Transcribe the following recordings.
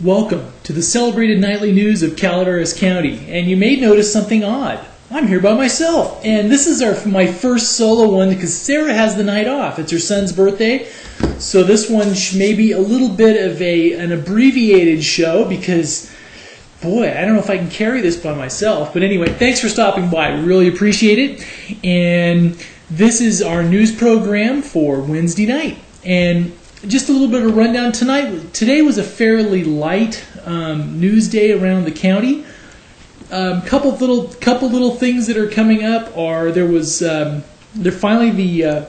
Welcome to the celebrated nightly news of Calaveras County, and you may notice something odd. I'm here by myself, and this is my first solo one because Sarah has the night off. It's her son's birthday, so this one may be a little bit of an abbreviated show because, boy, I don't know if I can carry this by myself. But anyway, thanks for stopping by. I really appreciate it. And this is our news program for Wednesday night. And just a little bit of a rundown tonight. Today was a fairly light news day around the county. Couple little things that are coming up are finally the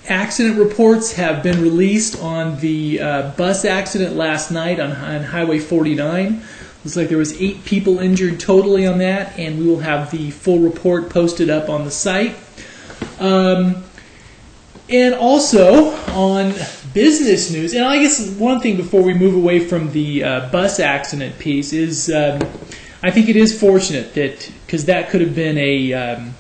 accident reports have been released on the bus accident last night on Highway 49. Looks like there was 8 people injured totally on that, and we will have the full report posted up on the site. And also on business news, and I guess one thing before we move away from the bus accident piece is I think it is fortunate that, because that could have been a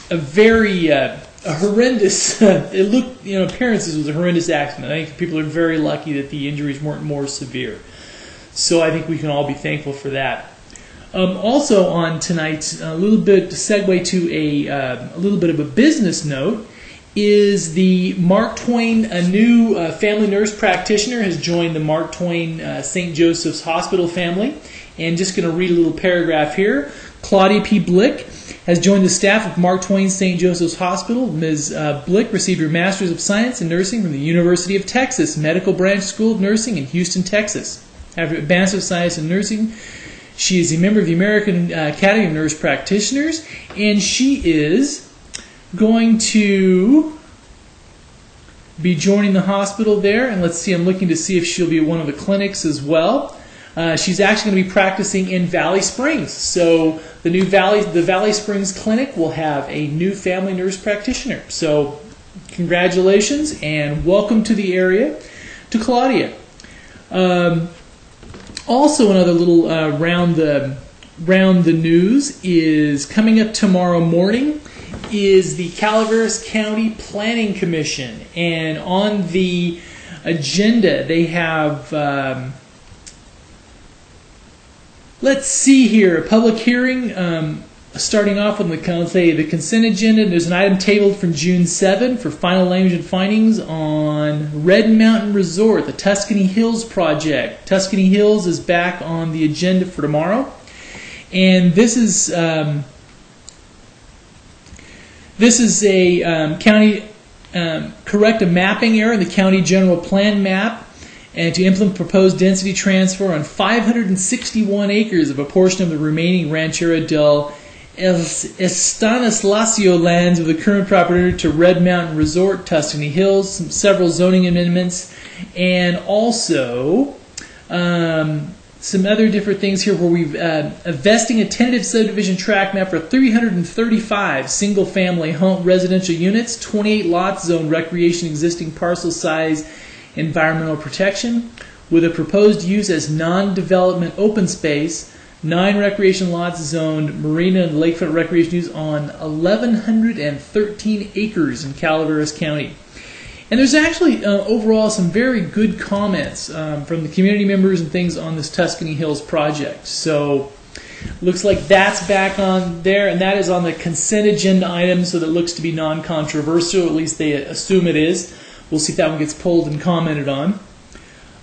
very horrendous. It looked, appearances was a horrendous accident. I think people are very lucky that the injuries weren't more severe. So I think we can all be thankful for that. Also on tonight's a little bit to segue to a little bit of a business note is the Mark Twain, a new family nurse practitioner has joined the Mark Twain St. Joseph's Hospital family. And just going to read a little paragraph here. Claudia P. Blick has joined the staff of Mark Twain St. Joseph's Hospital. Ms. Blick received her Master's of Science in Nursing from the University of Texas Medical Branch School of Nursing in Houston, Texas. After a Master's of Science in Nursing, she is a member of the American Academy of Nurse Practitioners, and she is going to be joining the hospital there. And let's see, I'm looking to see if she'll be at one of the clinics as well. She's actually going to be practicing in Valley Springs. So the Valley Springs clinic will have a new family nurse practitioner. So congratulations and welcome to the area to Claudia. Also another little round the news is coming up tomorrow morning is the Calaveras County Planning Commission, and on the agenda they have let's see here, a public hearing starting off with the consent agenda. There's an item tabled from June 7 for final language and findings on Red Mountain Resort, the Tuscany Hills project. Tuscany Hills is back on the agenda for tomorrow, and this is a county correct a mapping error in the county general plan map, and to implement proposed density transfer on 561 acres of a portion of the remaining Ranchera del Estanislacio lands of the current property to Red Mountain Resort, Tuscany Hills, several zoning amendments, and also some other different things here where we've vesting a tentative subdivision tract map for 335 single-family home residential units, 28 lots zoned recreation existing parcel size environmental protection, with a proposed use as non-development open space, 9 recreation lots zoned marina and lakefront recreation use on 1,113 acres in Calaveras County. And there's actually overall some very good comments from the community members and things on this Tuscany Hills project. So looks like that's back on there, and that is on the consent agenda item, so that looks to be non-controversial, at least they assume it is. We'll see if that one gets pulled and commented on.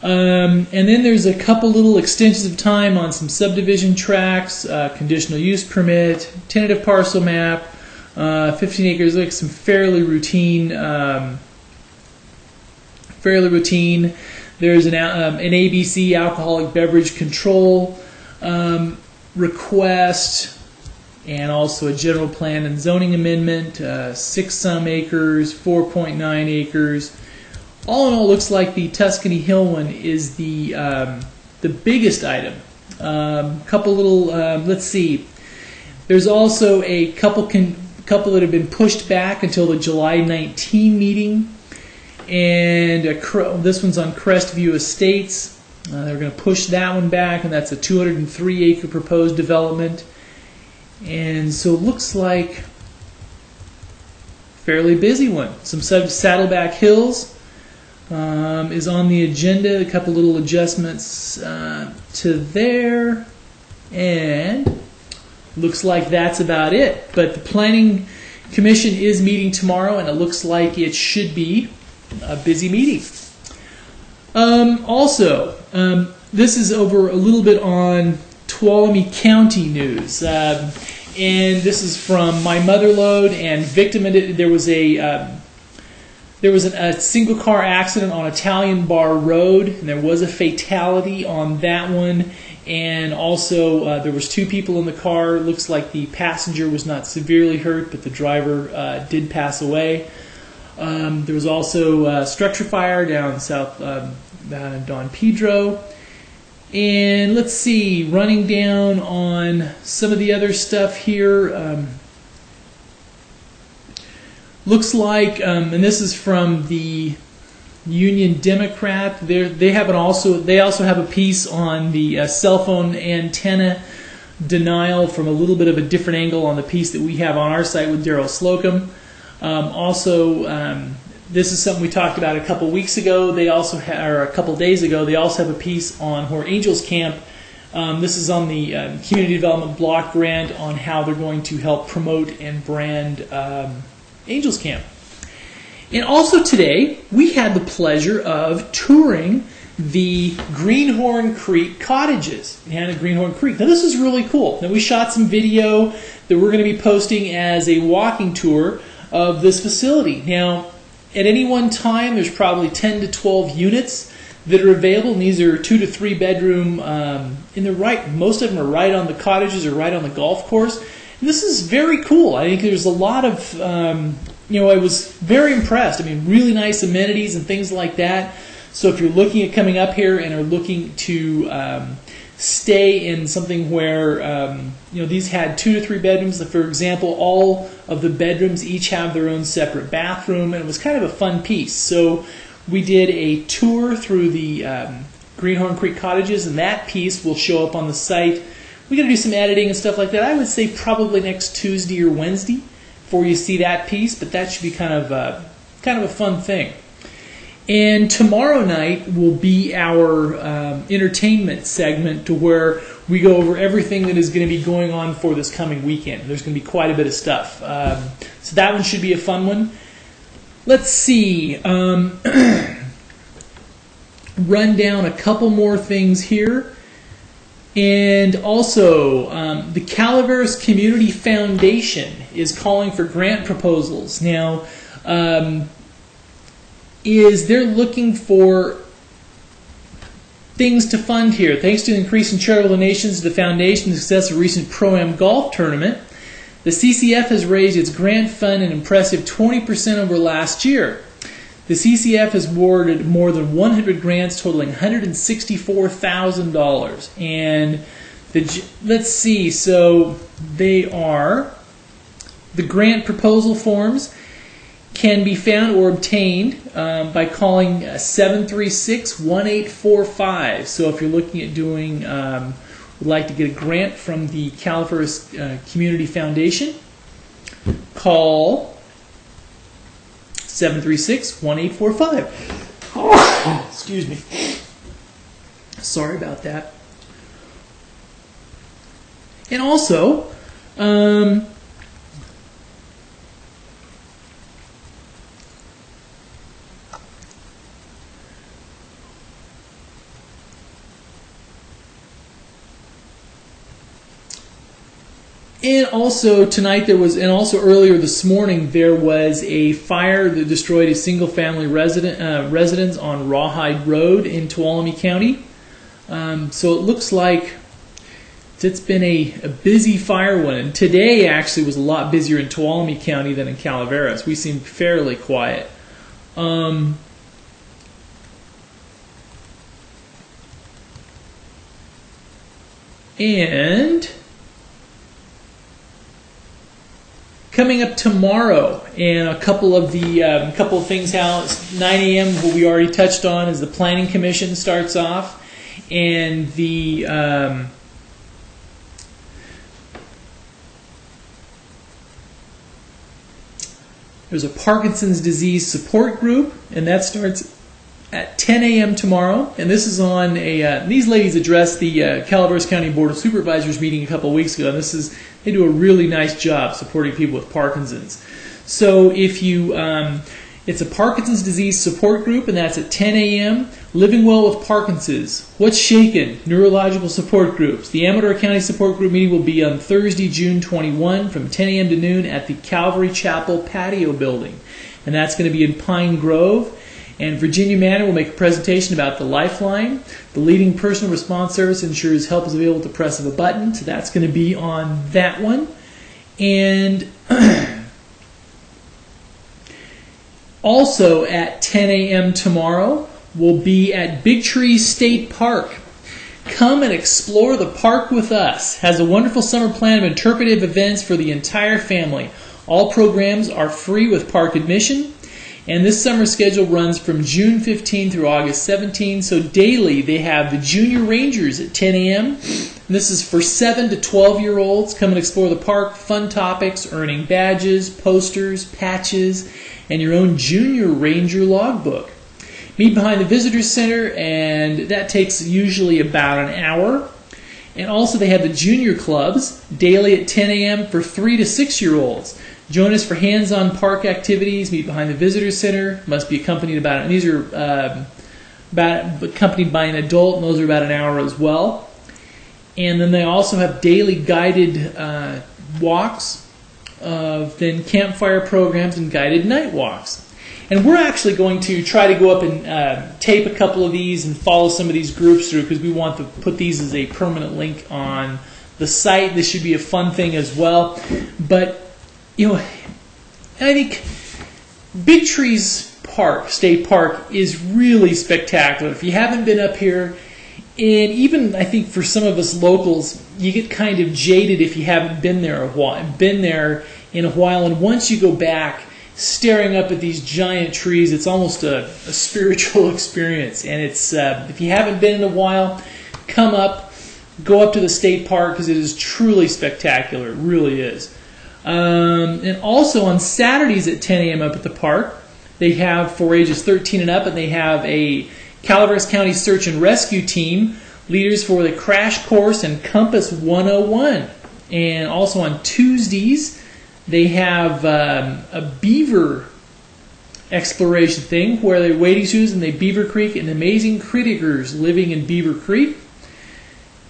And then there's a couple little extensions of time on some subdivision tracts, conditional use permit, tentative parcel map, 15 acres, like some fairly routine. There's an ABC alcoholic beverage control request, and also a general plan and zoning amendment, 6-some acres, 4.9 acres. All in all, looks like the Tuscany Hill one is the biggest item. Couple little, let's see. There's also a couple that have been pushed back until the July 19 meeting, and this one's on Crestview Estates. They're going to push that one back, and that's a 203-acre proposed development. And so it looks like fairly busy one. Some Saddleback Hills, is on the agenda. A couple little adjustments to there, and looks like that's about it. But the Planning Commission is meeting tomorrow, and it looks like it should be a busy meeting. This is over a little bit on Tuolumne County news, and this is from My Motherlode and Victim. There was a single car accident on Italian Bar Road, and there was a fatality on that one. And also, there was 2 people in the car. Looks like the passenger was not severely hurt, but the driver did pass away. There was also a structure fire down south, down in Don Pedro. And let's see, running down on some of the other stuff here. Looks like, and this is from the Union Democrat. They also have a piece on the cell phone antenna denial from a little bit of a different angle on the piece that we have on our site with Daryl Slocum. This is something we talked about a couple weeks ago. They also or a couple days ago. They also have a piece on Whore Angels Camp. This is on the Community Development Block Grant on how they're going to help promote and brand Angels Camp. And also today, we had the pleasure of touring the Greenhorn Creek cottages in Hannah Greenhorn Creek. Now this is really cool. Now we shot some video that we're going to be posting as a walking tour of this facility. Now, at any one time, there's probably 10 to 12 units that are available, and these are 2 to 3 bedroom. And they're right. Most of them are right on the cottages or right on the golf course. And this is very cool. I think there's a lot of, I was very impressed. I mean, really nice amenities and things like that. So if you're looking at coming up here and are looking to stay in something where, these had 2 to 3 bedrooms. For example, all of the bedrooms each have their own separate bathroom, and it was kind of a fun piece. So we did a tour through the Greenhorn Creek cottages, and that piece will show up on the site. We got to do some editing and stuff like that. I would say probably next Tuesday or Wednesday before you see that piece, but that should be kind of a fun thing. And tomorrow night will be our entertainment segment, to where we go over everything that is going to be going on for this coming weekend. There's going to be quite a bit of stuff. So that one should be a fun one. Let's see. Run down a couple more things here. And also, the Calaveras Community Foundation is calling for grant proposals. Now, they're looking for things to fund here. Thanks to the increase in charitable donations to the foundation, the success of a recent Pro-Am golf tournament, the CCF has raised its grant fund an impressive 20% over last year. The CCF has awarded more than 100 grants totaling $164,000. And let's see, so they are, the grant proposal forms can be found or obtained by calling 736-1845. So if you're looking at doing, would like to get a grant from the Calaveras Community Foundation, call 736-1845. Excuse me. Sorry about that. And also, tonight there was, and also earlier this morning, there was a fire that destroyed a single-family residence on Rawhide Road in Tuolumne County. So it looks like it's been a busy fire one. And today actually was a lot busier in Tuolumne County than in Calaveras. We seemed fairly quiet. And coming up tomorrow, and a couple of things. How 9 a.m. what we already touched on is the Planning Commission starts off, and there's a Parkinson's disease support group, and that starts at 10 a.m. tomorrow, and this is on a. These ladies addressed the Calaveras County Board of Supervisors meeting a couple of weeks ago, and they do a really nice job supporting people with Parkinson's. So if you, it's a Parkinson's disease support group, and that's at 10 a.m. Living Well with Parkinson's. What's shaken? Neurological support groups. The Amador County support group meeting will be on Thursday, June 21, from 10 a.m. to noon at the Calvary Chapel patio building, and that's going to be in Pine Grove. And Virginia Manor will make a presentation about the Lifeline. The leading personal response service ensures help is available at the press of a button. So that's going to be on that one. And also at 10 a.m. tomorrow, we'll be at Big Tree State Park. Come and explore the park with us. Has a wonderful summer plan of interpretive events for the entire family. All programs are free with park admission. And this summer schedule runs from June 15 through August 17. So daily they have the Junior Rangers at 10 a.m. And this is for 7 to 12-year-olds. Come and explore the park, fun topics, earning badges, posters, patches, and your own Junior Ranger logbook. Meet behind the Visitors Center, and that takes usually about an hour. And also they have the Junior Clubs daily at 10 a.m. for 3 to 6-year-olds. Join us for hands-on park activities. Meet behind the Visitor Center. Must be accompanied and these are accompanied by an adult, and those are about an hour as well. And then they also have daily guided walks, then campfire programs and guided night walks. And we're actually going to try to go up and tape a couple of these and follow some of these groups through, because we want to put these as a permanent link on the site. This should be a fun thing as well. But I think Big Trees Park, State Park, is really spectacular. If you haven't been up here, and even I think for some of us locals, you get kind of jaded if you haven't been there in a while. And once you go back, staring up at these giant trees, it's almost a spiritual experience. And it's if you haven't been in a while, come up, go up to the state park, because it is truly spectacular. It really is. And also on Saturdays at 10 a.m. up at the park, they have for ages 13 and up, and they have a Calaveras County Search and Rescue Team, leaders for the Crash Course and Compass 101. And also on Tuesdays, they have a beaver exploration thing where they're wading shoes in the Beaver Creek and amazing critters living in Beaver Creek.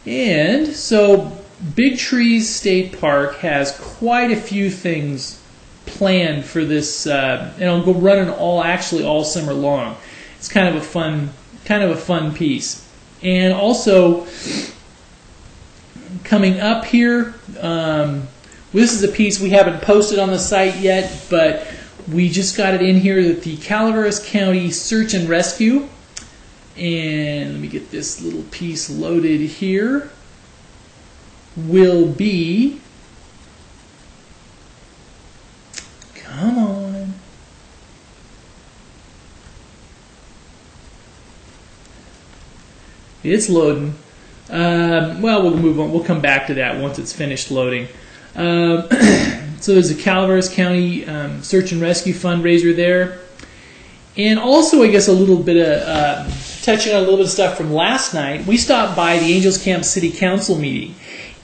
And so Big Trees State Park has quite a few things planned for this, and I'll go running all summer long. It's kind of a fun piece. And also coming up here, this is a piece we haven't posted on the site yet, but we just got it in here, that the Calaveras County Search and Rescue, and let me get this little piece loaded here, will be, come on, it's loading. Well, we'll move on. We'll come back to that once it's finished loading. So there's a Calaveras County Search and Rescue fundraiser there. And also, I guess, a little bit of touching on a little bit of stuff from last night. We stopped by the Angels Camp City Council meeting,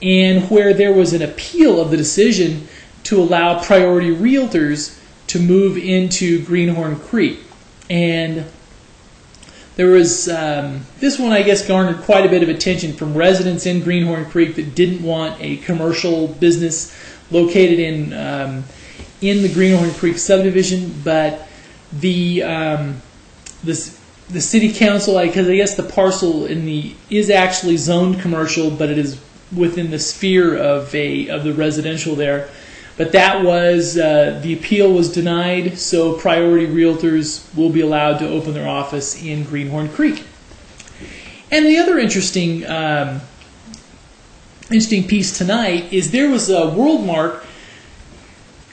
and where there was an appeal of the decision to allow priority realtors to move into Greenhorn Creek. And there was, this one I guess garnered quite a bit of attention from residents in Greenhorn Creek that didn't want a commercial business located in the Greenhorn Creek subdivision, but the city council, because I guess the parcel is actually zoned commercial, but it is within the sphere of the residential there. But that was the appeal was denied, so priority realtors will be allowed to open their office in Greenhorn Creek. And the other interesting piece tonight is there was a Worldmark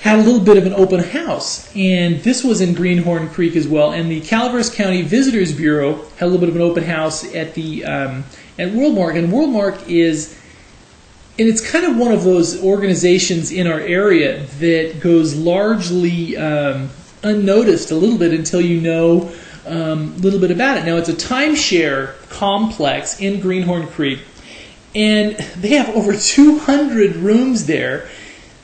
had a little bit of an open house, and this was in Greenhorn Creek as well. And the Calaveras County Visitors Bureau had a little bit of an open house at the at Worldmark, and Worldmark is. And it's kind of one of those organizations in our area that goes largely unnoticed a little bit until you know little bit about it. Now, it's a timeshare complex in Greenhorn Creek, and they have over 200 rooms there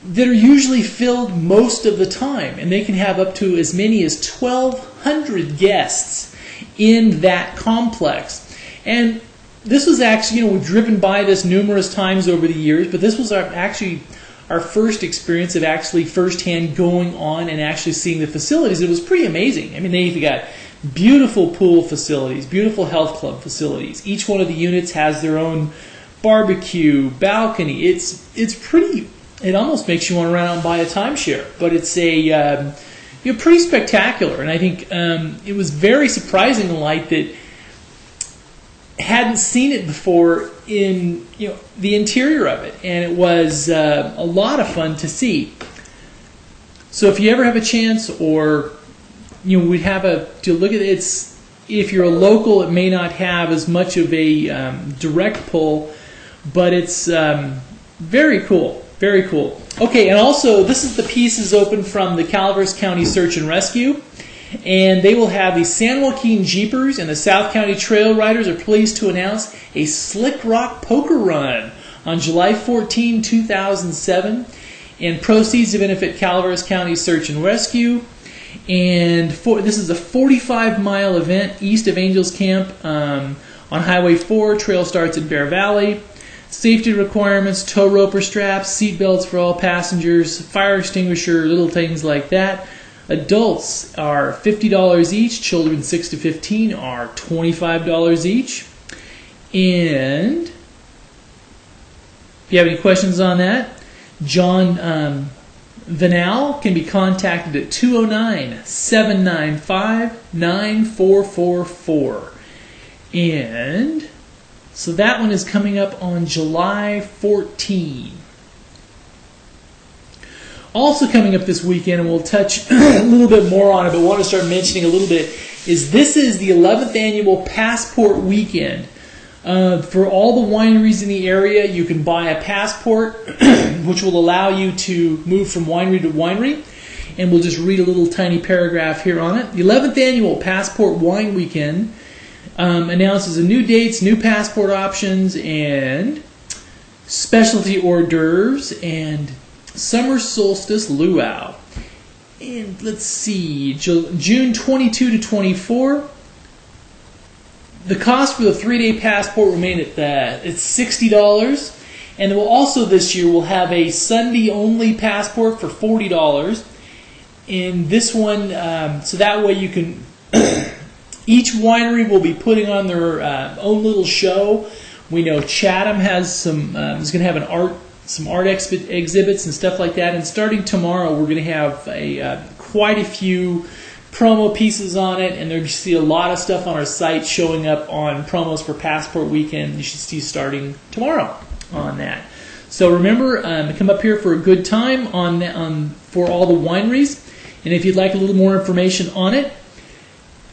that are usually filled most of the time, and they can have up to as many as 1,200 guests in that complex. And this was actually, we've driven by this numerous times over the years, but this was actually our first experience of actually firsthand going on and actually seeing the facilities. It was pretty amazing. I mean, they've got beautiful pool facilities, beautiful health club facilities. Each one of the units has their own barbecue, balcony. It's pretty. It almost makes you want to run out and buy a timeshare, but it's a pretty spectacular. And I think it was very surprising, like that. Hadn't seen it before in the interior of it, and it was a lot of fun to see. So if you ever have a chance, or we'd have to look at it. If you're a local, it may not have as much of a direct pull, but it's very cool. Very cool. Okay, and also this is the pieces open from the Calaveras County Search and Rescue. And they will have the San Joaquin Jeepers and the South County Trail Riders are pleased to announce a Slick Rock Poker Run on July 14, 2007. And proceeds to benefit Calaveras County Search and Rescue. And this is a 45-mile event east of Angels Camp on Highway 4. Trail starts at Bear Valley. Safety requirements, tow roper straps, seat belts for all passengers, fire extinguisher, little things like that. Adults are $50 each. Children 6 to 15 are $25 each. And if you have any questions on that, John Vanal can be contacted at 209-795-9444. And so that one is coming up on July 14. Also coming up this weekend, and we'll touch a little bit more on it, but want to start mentioning a little bit, is this is the 11th annual Passport Weekend. For all the wineries in the area, you can buy a passport, which will allow you to move from winery to winery. And we'll just read a little tiny paragraph here on it. The 11th annual Passport Wine Weekend announces a new dates, new passport options, and specialty hors d'oeuvres, and summer solstice luau. And let's see, June 22 to 24. The cost for the 3-day passport will remain at it's $60. And we'll also this year we'll have a Sunday only passport for $40. And this one, so that way you can. Each winery will be putting on their own little show. We know Chatham has is going to have some art exhibits and stuff like that. And starting tomorrow, we're going to have quite a few promo pieces on it, and there you see a lot of stuff on our site showing up on promos for Passport Weekend. You should see starting tomorrow on that. So remember, come up here for a good time for all the wineries. And if you'd like a little more information on it,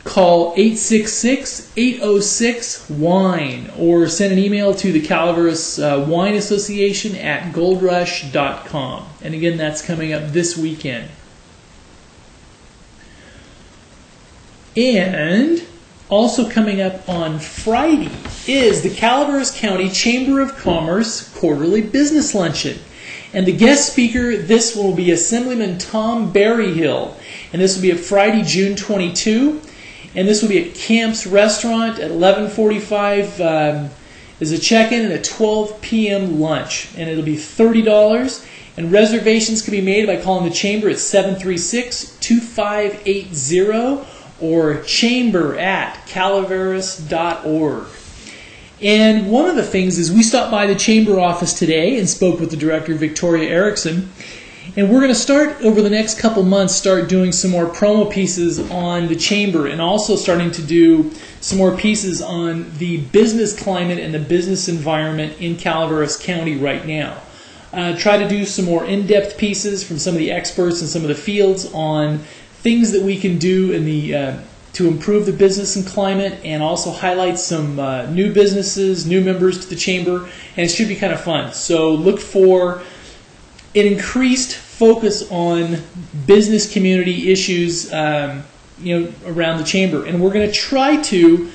call 866-806-WINE or send an email to the Calaveras Wine Association at goldrush.com. And again, that's coming up this weekend. And also coming up on Friday is the Calaveras County Chamber of Commerce Quarterly Business Luncheon. And the guest speaker, this will be Assemblyman Tom Berryhill. And this will be at Friday, June 22. And this will be at Camp's Restaurant at 11:45 is a check-in and a 12 p.m. lunch. And it'll be $30. And reservations can be made by calling the Chamber at 736-2580 or chamber@calaveras.org. And one of the things is we stopped by the Chamber office today and spoke with the director, Victoria Erickson. And we're going to start, over the next couple months, start doing some more promo pieces on the Chamber and also starting to do some more pieces on the business climate and the business environment in Calaveras County right now. Try to do some more in-depth pieces from some of the experts in some of the fields on things that we can do in the to improve the business and climate, and also highlight some new businesses, new members to the Chamber, and it should be kind of fun. So look for an increased focus on business community issues around the chamber. And we're going to try to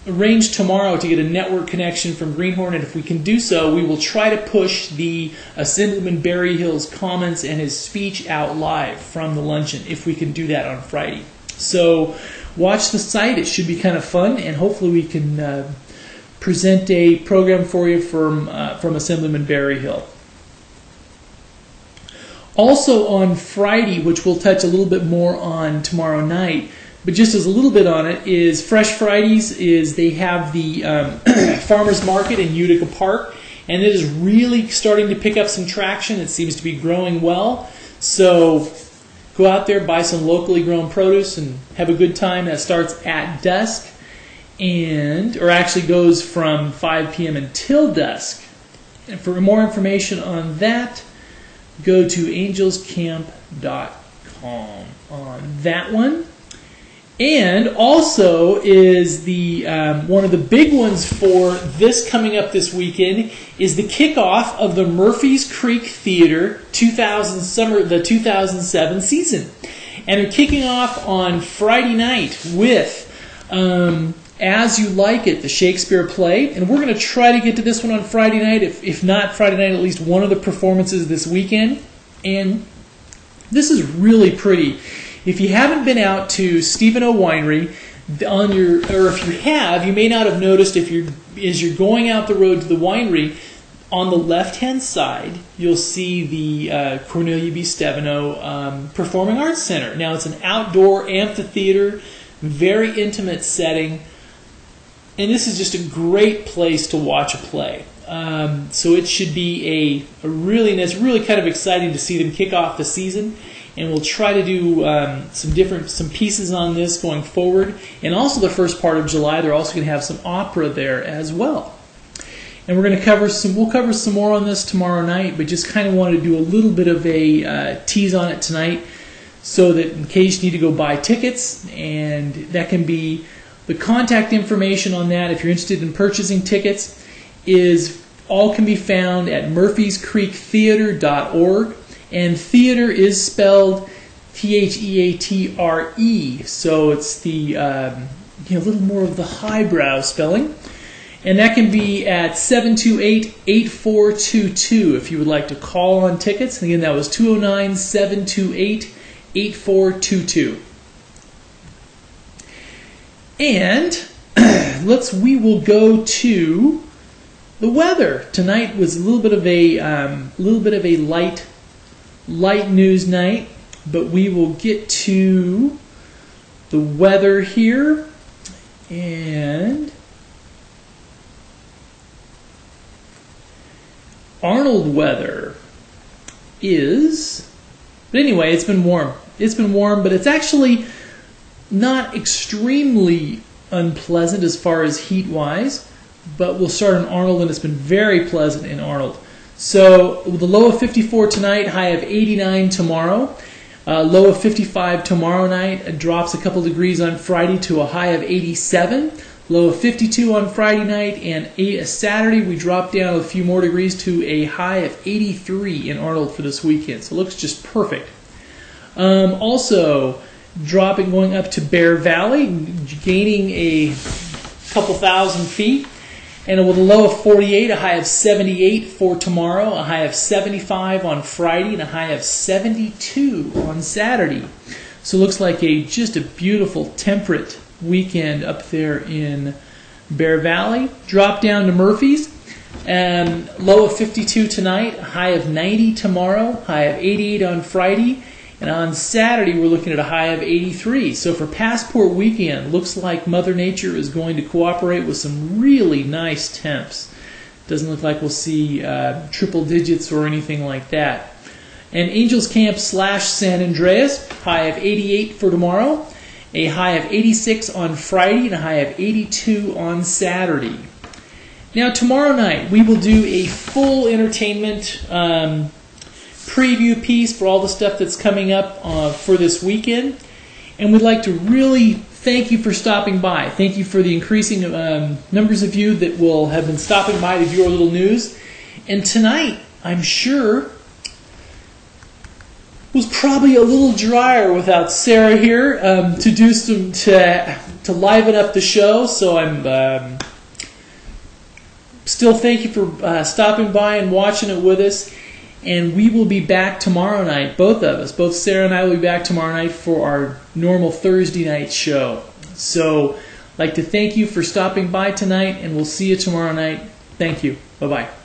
arrange tomorrow to get a network connection from Greenhorn, and if we can do so, we will try to push the Assemblyman Barry Hill's comments and his speech out live from the luncheon, if we can do that on Friday. So watch the site. It should be kind of fun, and hopefully we can present a program for you from Assemblyman Barry Hill. Also on Friday, which we'll touch a little bit more on tomorrow night, but just as a little bit on it, is Fresh Fridays. They have the Farmers Market in Utica Park, and it is really starting to pick up some traction. It seems to be growing well. So go out there, buy some locally grown produce, and have a good time. That starts at dusk, or actually goes from 5 p.m. until dusk. And for more information on that, go to angelscamp.com on that one. And also is the one of the big ones for this coming up this weekend is the kickoff of the Murphy's Creek Theater the 2007 season. And they're kicking off on Friday night with As You Like It, the Shakespeare play. And we're going to try to get to this one on Friday night, if not Friday night, at least one of the performances this weekend. And this is really pretty. If you haven't been out to Stephen O Winery, or if you have, you may not have noticed as you're going out the road to the winery, on the left-hand side, you'll see the Cornelia B. Steveno Performing Arts Center. Now, it's an outdoor amphitheater, very intimate setting, and this is just a great place to watch a play. So it should be it's really kind of exciting to see them kick off the season. And we'll try to do some pieces on this going forward. And also the first part of July, they're also going to have some opera there as well. And we'll cover some more on this tomorrow night, but just kind of wanted to do a little bit of a tease on it tonight, so that in case you need to go buy tickets, and that can be the contact information on that if you're interested in purchasing tickets can be found at murphyscreektheater.org. And theater is spelled Theatre, so it's the little more of the highbrow spelling. And that can be at 728-8422 if you would like to call on tickets. And again, that was 209-728-8422. And we will go to the weather. Tonight was a little bit of a light news night, but we will get to the weather here. And Arnold weather but anyway, it's been warm. It's been warm, but it's actually not extremely unpleasant as far as heat-wise, but we'll start in Arnold, and it's been very pleasant in Arnold. So with a low of 54 tonight, high of 89 tomorrow, low of 55 tomorrow night, it drops a couple degrees on Friday to a high of 87, low of 52 on Friday night, and Saturday we drop down a few more degrees to a high of 83 in Arnold for this weekend. So it looks just perfect. Also going up to Bear Valley, gaining a couple thousand feet. And with a low of 48, a high of 78 for tomorrow, a high of 75 on Friday, and a high of 72 on Saturday. So it looks like just a beautiful temperate weekend up there in Bear Valley. Drop down to Murphy's, low of 52 tonight, a high of 90 tomorrow, high of 88 on Friday. And on Saturday, we're looking at a high of 83. So for Passport Weekend, looks like Mother Nature is going to cooperate with some really nice temps. Doesn't look like we'll see triple digits or anything like that. And Angels Camp / San Andreas, high of 88 for tomorrow, a high of 86 on Friday, and a high of 82 on Saturday. Now tomorrow night, we will do a full entertainment preview piece for all the stuff that's coming up for this weekend, and we'd like to really thank you for stopping by. Thank you for the increasing numbers of you that will have been stopping by to view our little news. And tonight, I'm sure was probably a little drier without Sarah here to do some to liven up the show. So I'm still thank you for stopping by and watching it with us. And we will be back tomorrow night, both of us. Both Sarah and I will be back tomorrow night for our normal Thursday night show. So I'd like to thank you for stopping by tonight, and we'll see you tomorrow night. Thank you. Bye-bye.